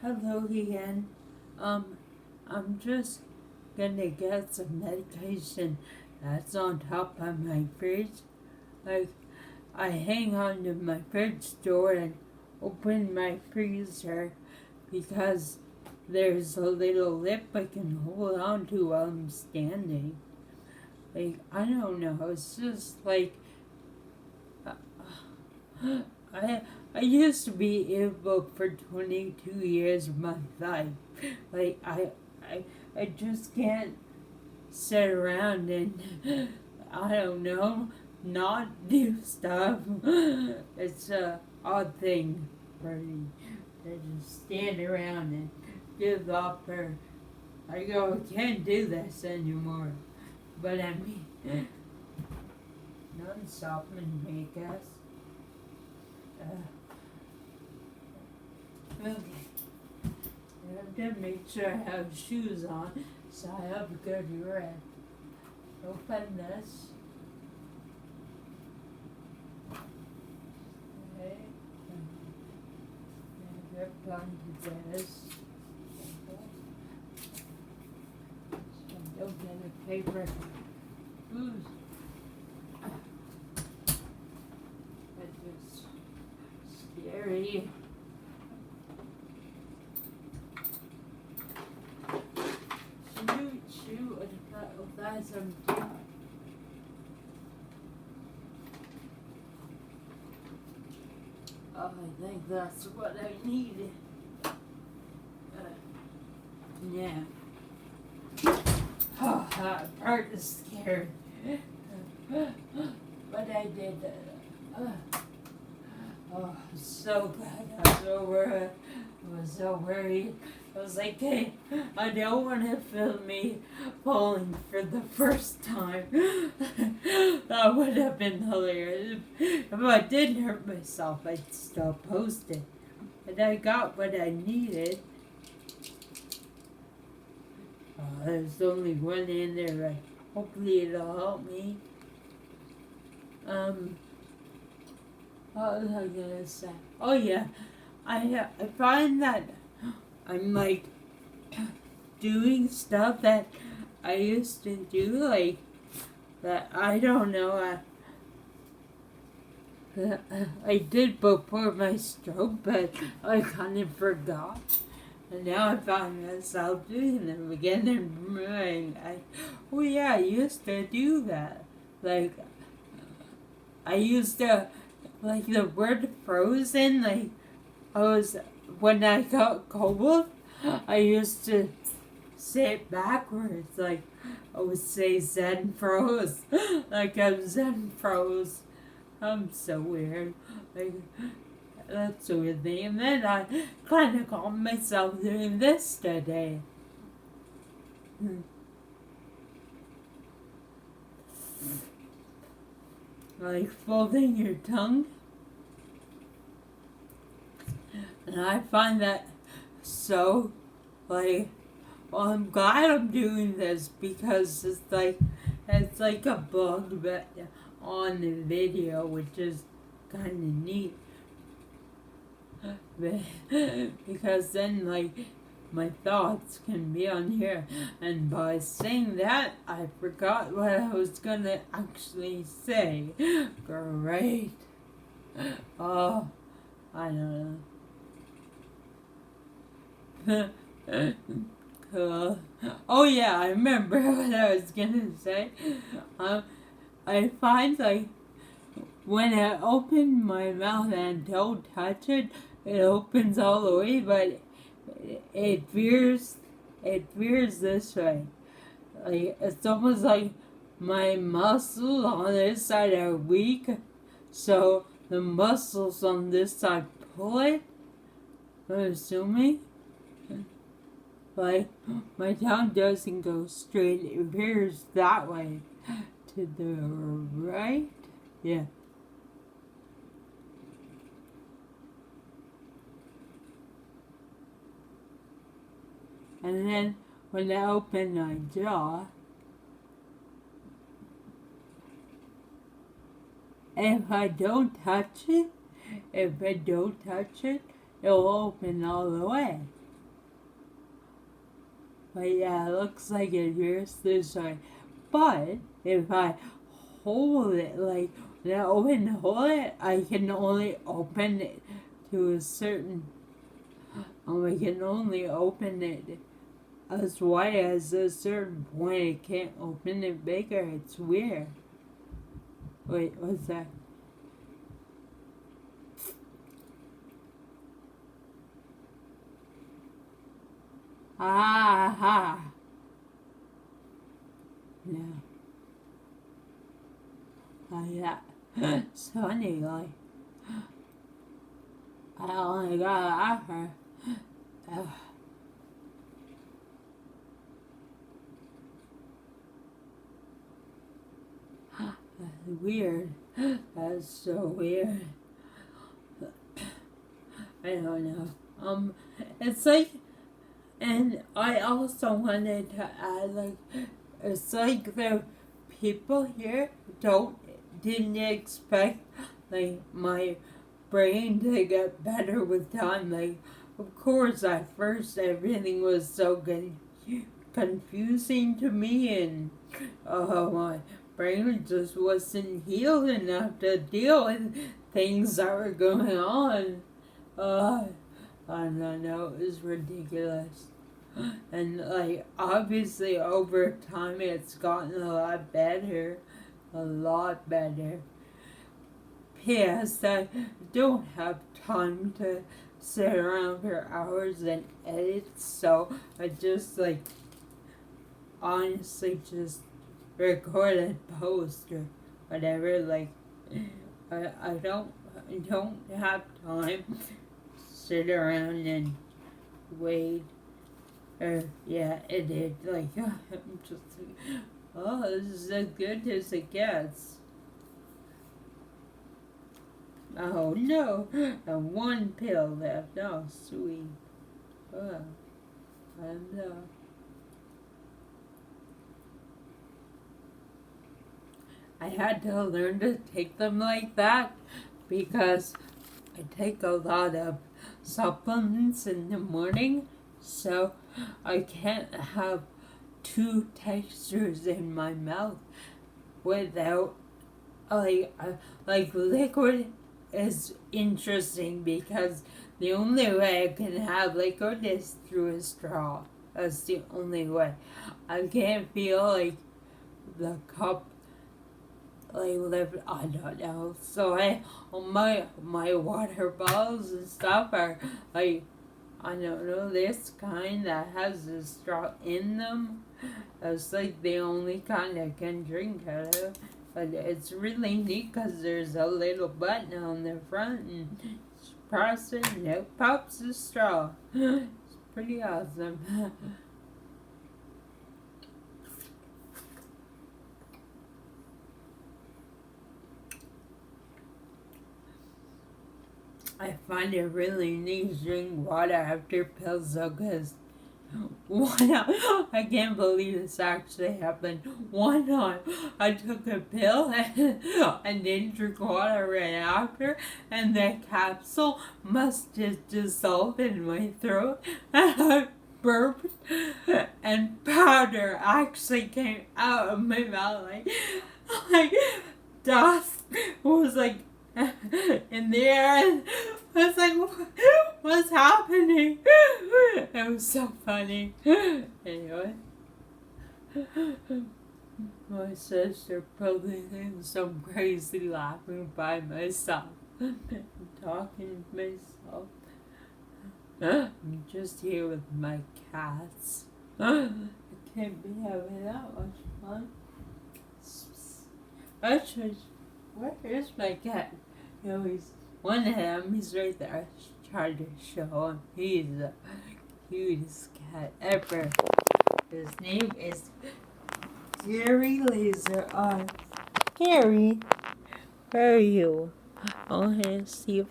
Hello again. Um, I'm just gonna get some medication that's on top of my fridge. Like, I hang on to my fridge door and open my freezer because there's a little lip I can hold on to while I'm standing. Like, I don't know, it's just like, uh, I I used to be able for 22 years of my life. Like I I just can't sit around and I don't know, not do stuff. It's a odd thing for me to just stand around and give up or I go I can't do this anymore. But I mean none stopping me, I guess. Okay. I have to make sure I have shoes on, so I have a good rest. Open this. Okay. And grip onto this. So I don't get a paper. Ooh. That's just scary. Shoot, that's empty. Oh, I think that's what I needed. Yeah. Oh, that part is scary. But I did. Oh, so glad I was over it. I was so worried. I was like, hey, I don't want to film me falling for the first time. That would have been hilarious. If I did hurt myself, I'd still post it. And I got what I needed. There's only one in there, right? Hopefully it'll help me. What was I gonna say? Oh yeah, I find that I'm like doing stuff that I used to do, like that I don't know. I did before my stroke, but I kind of forgot. And now I find myself doing them again and remembering, oh yeah, I used to do that. Like, I used to, like the word frozen, like, when I got cold, I used to say it backwards, like, I would say Zen froze, like I'm Zen froze. I'm so weird. Like, that's a weird thing. And then I kind of caught myself doing this today. Like folding your tongue. And I find that so, like, well, I'm glad I'm doing this because it's like a bug but on the video, which is kind of neat. Because then, like, my thoughts can be on here. And by saying that, I forgot what I was gonna actually say. Great. Oh, I don't know. Cool. Oh yeah, I remember what I was gonna say. I find like when I open my mouth and don't touch it, it opens all the way, but it veers this way. Like it's almost like my muscles on this side are weak, so the muscles on this side pull it. I'm assuming. Like my tongue doesn't go straight; it veers that way to the right. Yeah. And then when I open my jaw, if I don't touch it, it'll open all the way. But yeah, it looks like it hears this way. But if I hold it, like when I hold it, I can only open it to a certain. I can only open it as wide as a certain point. I can't open it bigger. It's weird. Wait, what's that? Ah, no. Yeah. It's funny, like, I only got her. Uh, that's weird. That's so weird. I don't know. It's like, and I also wanted to add, like, it's like the people here didn't expect, like, my brain to get better with time. Like, of course, at first everything was so confusing to me, and my brain just wasn't healed enough to deal with things that were going on. I don't know, it was ridiculous. And like obviously over time it's gotten a lot better. A lot better. P.S. I don't have time to sit around for hours and edit, so I just like honestly just record and post or whatever. Like I don't have time to sit around and wait or yeah edit. Like I'm just like, oh, this is as good as it gets. Oh no, and one pill left. Oh sweet. Oh, I know. I had to learn to take them like that because I take a lot of supplements in the morning, so I can't have two textures in my mouth without like liquid is interesting because the only way I can have liquid is through a straw. That's the only way. I can't feel like the cup I don't know. So my water bottles and stuff are like I don't know this kind that has a straw in them. It's like the only kind I can drink out of. But it's really neat because there's a little button on the front and just press it and it pops the straw. It's pretty awesome. I find it really neat to drink water after pills though, because I can't believe this actually happened. One time I took a pill and didn't drink water right after, and the capsule must have dissolved in my throat, and I burped, and powder actually came out of my mouth like dust was like in the air, and I was like, what's happening? It was so funny. Anyway, my sister probably thinks I'm crazy laughing by myself. I'm talking to myself. I'm just here with my cats. I can't be having that much fun. Actually, where is my cat? He's one of them. He's right there. I tried to show him. He's the cutest cat ever. His name is Gary Laser Eye. Gary, where are you? I want to see if